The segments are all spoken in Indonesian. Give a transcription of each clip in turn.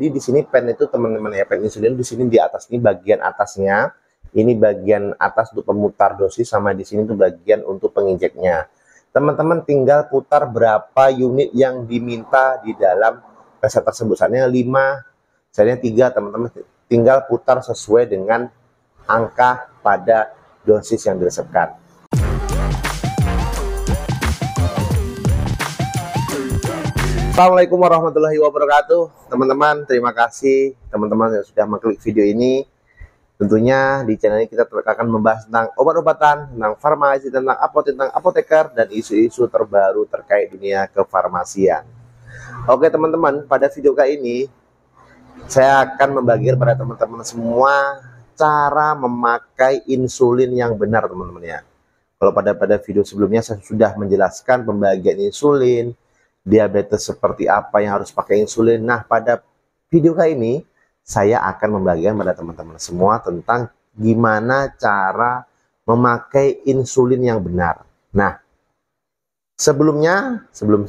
Jadi di sini pen itu teman-teman ya, pen insulin di sini di atas ini bagian atasnya. Ini bagian atas untuk pemutar dosis, sama di sini tuh bagian untuk penginjeknya. Teman-teman tinggal putar berapa unit yang diminta di dalam resep tersebut. Misalnya 5, misalnya 3, teman-teman tinggal putar sesuai dengan angka pada dosis yang diresepkan. Assalamualaikum warahmatullahi wabarakatuh. Teman-teman, terima kasih teman-teman yang sudah mengklik video ini. Tentunya di channel ini kita akan membahas tentang obat-obatan, tentang farmasi, tentang apoteker, dan isu-isu terbaru terkait dunia kefarmasian. Oke teman-teman, pada video kali ini saya akan membagikan pada teman-teman semua cara memakai insulin yang benar, teman-teman ya. Kalau pada video sebelumnya saya sudah menjelaskan pembagian insulin, diabetes seperti apa yang harus pakai insulin. Nah, pada video kali ini saya akan membagikan pada teman-teman semua tentang gimana cara memakai insulin yang benar. Nah, sebelum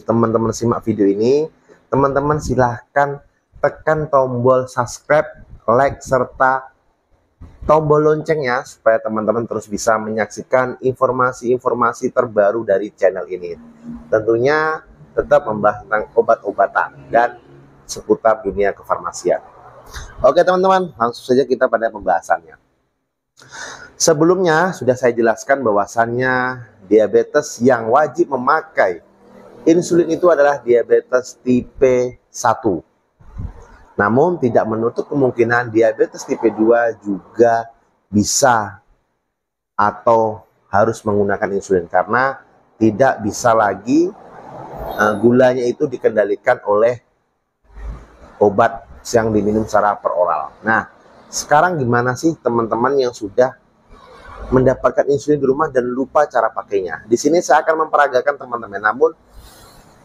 teman-teman simak video ini, teman-teman silahkan tekan tombol subscribe, like, serta tombol loncengnya supaya teman-teman terus bisa menyaksikan informasi-informasi terbaru dari channel ini. Tentunya tetap membahas tentang obat-obatan dan seputar dunia kefarmasian. Oke teman-teman, langsung saja kita pada pembahasannya. Sebelumnya sudah saya jelaskan bahwasannya diabetes yang wajib memakai insulin itu adalah diabetes tipe 1. Namun tidak menutup kemungkinan diabetes tipe 2 juga bisa atau harus menggunakan insulin, karena tidak bisa lagi gulanya itu dikendalikan oleh obat yang diminum secara peroral. Nah, sekarang gimana sih teman-teman yang sudah mendapatkan insulin di rumah dan lupa cara pakainya? Di sini saya akan memperagakan teman-teman, namun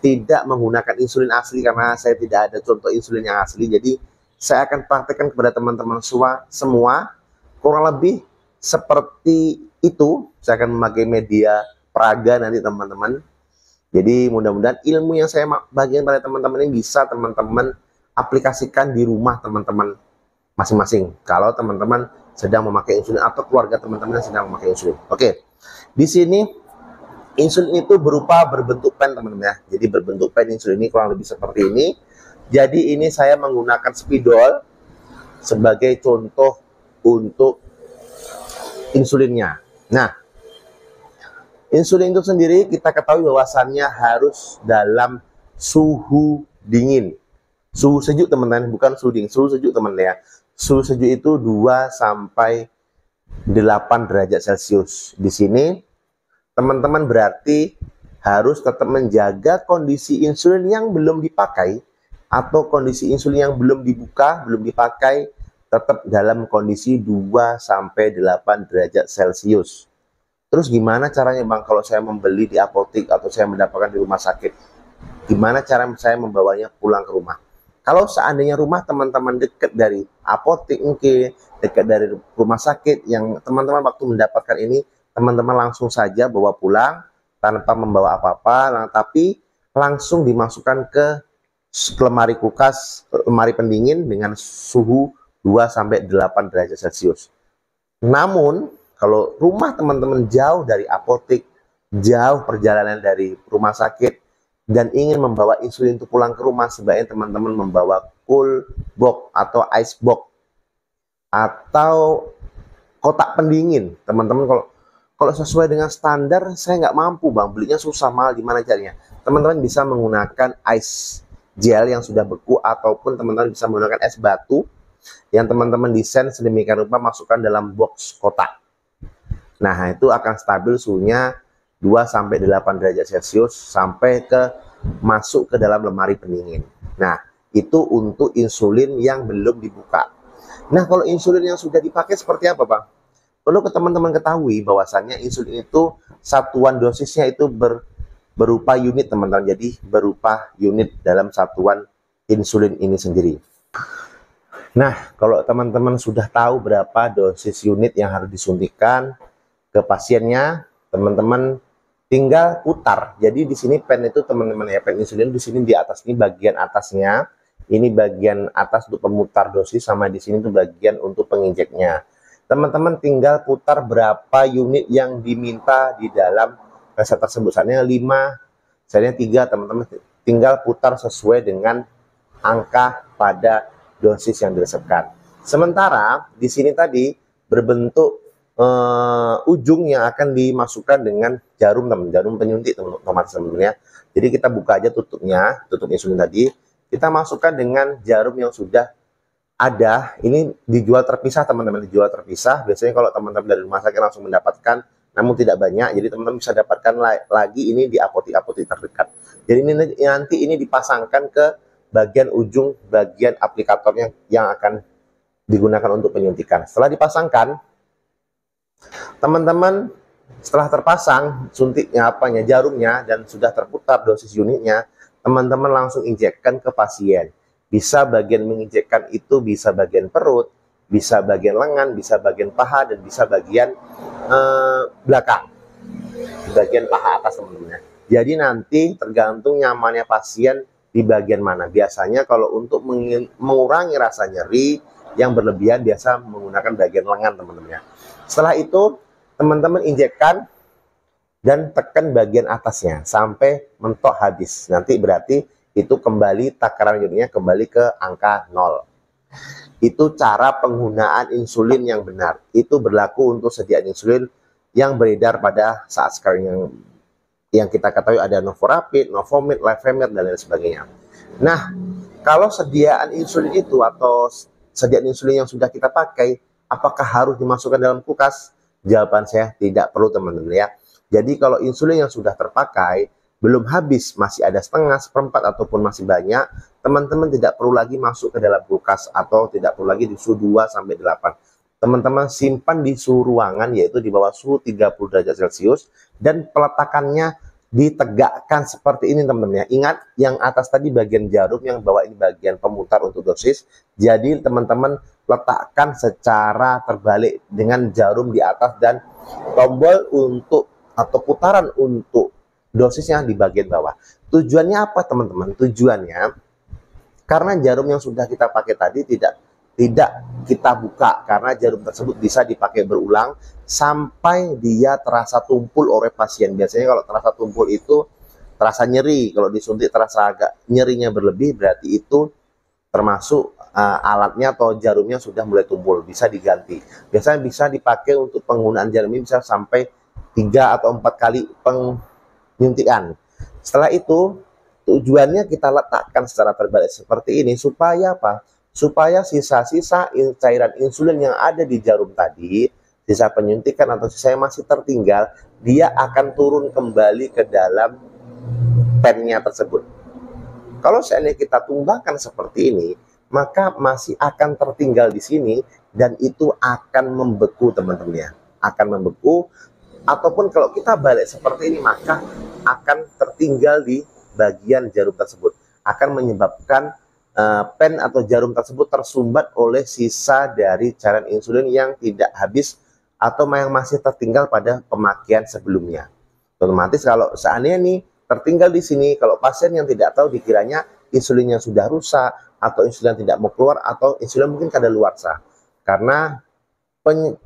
tidak menggunakan insulin asli karena saya tidak ada contoh insulin yang asli. Jadi saya akan praktekkan kepada teman-teman semua kurang lebih seperti itu. Saya akan memakai media peraga nanti teman-teman. Jadi mudah-mudahan ilmu yang saya bagikan pada teman-teman ini bisa teman-teman aplikasikan di rumah teman-teman masing-masing. Kalau teman-teman sedang memakai insulin atau keluarga teman-teman sedang memakai insulin. Oke, di sini insulin itu berbentuk pen teman-teman ya. Jadi berbentuk pen insulin ini kurang lebih seperti ini. Jadi ini saya menggunakan spidol sebagai contoh untuk insulinnya. Nah, insulin itu sendiri kita ketahui bahwasannya harus dalam suhu dingin. Suhu sejuk teman-teman, bukan suhu dingin, suhu sejuk teman-teman ya. Suhu sejuk itu 2 sampai 8 derajat Celcius. Di sini teman-teman berarti harus tetap menjaga kondisi insulin yang belum dipakai atau kondisi insulin yang belum dibuka, belum dipakai, tetap dalam kondisi 2 sampai 8 derajat Celcius. Terus gimana caranya Bang kalau saya membeli di apotek atau saya mendapatkan di rumah sakit? Gimana cara saya membawanya pulang ke rumah? Kalau seandainya rumah teman-teman dekat dari apotek mungkin, dekat dari rumah sakit yang teman-teman waktu mendapatkan ini, teman-teman langsung saja bawa pulang tanpa membawa apa-apa, tapi langsung dimasukkan ke lemari kulkas, lemari pendingin dengan suhu 2 sampai 8 derajat Celcius. Namun kalau rumah teman-teman jauh dari apotek, jauh perjalanan dari rumah sakit, dan ingin membawa insulin itu pulang ke rumah, sebaiknya teman-teman membawa cool box atau ice box atau kotak pendingin. Teman-teman kalau sesuai dengan standar, saya nggak mampu Bang, belinya susah mahal, gimana caranya? Teman-teman bisa menggunakan ice gel yang sudah beku, ataupun teman-teman bisa menggunakan es batu yang teman-teman desain sedemikian rupa, masukkan dalam box kotak. Nah, itu akan stabil suhunya 2 sampai 8 derajat Celcius sampai masuk ke dalam lemari pendingin. Nah, itu untuk insulin yang belum dibuka. Nah, kalau insulin yang sudah dipakai seperti apa, Bang? Perlu teman-teman ketahui bahwasannya insulin itu satuan dosisnya itu berupa unit, teman-teman. Jadi berupa unit dalam satuan insulin ini sendiri. Nah, kalau teman-teman sudah tahu berapa dosis unit yang harus disuntikan ke pasiennya, teman-teman tinggal putar. Jadi di sini pen itu teman-teman ya, pen insulin di sini di atas ini bagian atasnya Ini bagian atas untuk pemutar dosis, sama di sini tuh bagian untuk penginjeknya. Teman-teman tinggal putar berapa unit yang diminta di dalam resep tersebut. Misalnya 5, misalnya 3, teman-teman tinggal putar sesuai dengan angka pada dosis yang diresepkan. Sementara di sini tadi berbentuk ujung yang akan dimasukkan dengan jarum, teman, jarum penyuntik, otomatis teman-teman ya. Jadi kita buka aja tutupnya, tutup insulin tadi, kita masukkan dengan jarum yang sudah ada. Ini dijual terpisah, teman-teman, dijual terpisah. Biasanya kalau teman-teman dari rumah sakit langsung mendapatkan, namun tidak banyak, jadi teman-teman bisa dapatkan lagi ini di apotek-apotek terdekat. Jadi ini nanti ini dipasangkan ke bagian ujung, bagian aplikatornya yang akan digunakan untuk penyuntikan. Setelah dipasangkan, teman-teman, setelah terpasang suntiknya, apanya, jarumnya, dan sudah terputar dosis unitnya, teman-teman langsung injekkan ke pasien. Bisa bagian menginjekkan itu bisa bagian perut, bisa bagian lengan, bisa bagian paha, dan bisa bagian belakang, bagian paha atas, teman-teman. Jadi nanti tergantung nyamannya pasien di bagian mana. Biasanya kalau untuk mengurangi rasa nyeri yang berlebihan, biasa menggunakan bagian lengan, teman-teman ya. Setelah itu teman-teman injekkan dan tekan bagian atasnya sampai mentok habis. Nanti berarti itu kembali takaran unitnya kembali ke angka 0. Itu cara penggunaan insulin yang benar. Itu berlaku untuk sediaan insulin yang beredar pada saat sekarang, yang kita ketahui ada Novorapid, Novomid, Levemir, dan lain sebagainya. Nah, kalau sediaan insulin itu atau sediaan insulin yang sudah kita pakai, apakah harus dimasukkan dalam kulkas? Jawaban saya tidak perlu, teman-teman ya. Jadi kalau insulin yang sudah terpakai belum habis, masih ada setengah, seperempat, ataupun masih banyak, teman-teman tidak perlu lagi masuk ke dalam kulkas atau tidak perlu lagi di suhu 2-8. Teman-teman simpan di suhu ruangan, yaitu di bawah suhu 30 derajat Celcius, dan peletakannya ditegakkan seperti ini, teman-teman ya. Ingat, yang atas tadi bagian jarum, yang bawah ini bagian pemutar untuk dosis. Jadi teman-teman letakkan secara terbalik dengan jarum di atas dan tombol untuk atau putaran untuk dosisnya di bagian bawah. Tujuannya apa, teman-teman? Tujuannya karena jarum yang sudah kita pakai tadi tidak kita buka, karena jarum tersebut bisa dipakai berulang sampai dia terasa tumpul oleh pasien. Biasanya kalau terasa tumpul itu terasa nyeri, kalau disuntik terasa agak nyerinya berlebih, berarti itu termasuk alatnya atau jarumnya sudah mulai tumpul, bisa diganti. Biasanya bisa dipakai untuk penggunaan jarum ini bisa sampai 3 atau 4 kali penyuntikan. Setelah itu tujuannya kita letakkan secara terbalik seperti ini supaya apa? Supaya sisa-sisa cairan insulin yang ada di jarum tadi, sisa penyuntikan atau sisa yang masih tertinggal, dia akan turun kembali ke dalam pennya tersebut. Kalau seandainya kita tumbangkan seperti ini, maka masih akan tertinggal di sini dan itu akan membeku, teman-teman ya. Akan membeku, ataupun kalau kita balik seperti ini, maka akan tertinggal di bagian jarum tersebut. Akan menyebabkan pen atau jarum tersebut tersumbat oleh sisa dari cairan insulin yang tidak habis atau yang masih tertinggal pada pemakaian sebelumnya. Otomatis kalau seandainya nih tertinggal di sini, kalau pasien yang tidak tahu dikiranya insulinnya sudah rusak atau insulin tidak mau keluar atau insulin mungkin kadaluarsa. Karena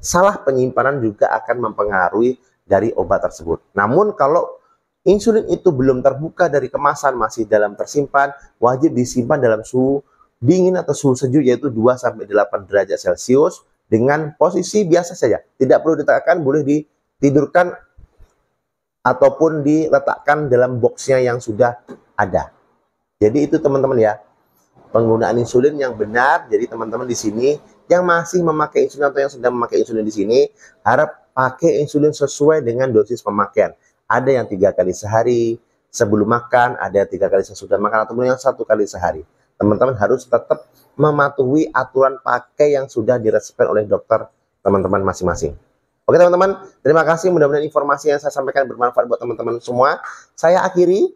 salah penyimpanan juga akan mempengaruhi dari obat tersebut. Namun kalau insulin itu belum terbuka dari kemasan, masih dalam tersimpan, wajib disimpan dalam suhu dingin atau suhu sejuk, yaitu 2-8 derajat Celcius dengan posisi biasa saja. Tidak perlu ditekan, boleh ditidurkan ataupun diletakkan dalam boxnya yang sudah ada. Jadi itu, teman-teman ya, penggunaan insulin yang benar. Jadi teman-teman di sini yang masih memakai insulin atau yang sedang memakai insulin di sini, harap pakai insulin sesuai dengan dosis pemakaian. Ada yang 3 kali sehari sebelum makan, ada 3 kali sesudah makan, ataupun yang 1 kali sehari. Teman-teman harus tetap mematuhi aturan pakai yang sudah diresepkan oleh dokter teman-teman masing-masing. Oke teman-teman, terima kasih, mudah-mudahan informasi yang saya sampaikan bermanfaat buat teman-teman semua. Saya akhiri,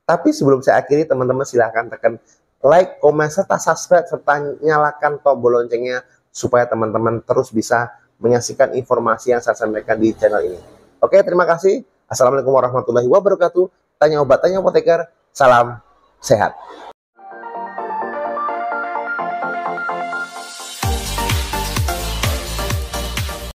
tapi sebelum saya akhiri, teman-teman silahkan tekan like, komen, serta subscribe, serta nyalakan tombol loncengnya supaya teman-teman terus bisa menyaksikan informasi yang saya sampaikan di channel ini. Oke, terima kasih. Assalamualaikum warahmatullahi wabarakatuh. Tanya obat, tanya apoteker. Salam sehat.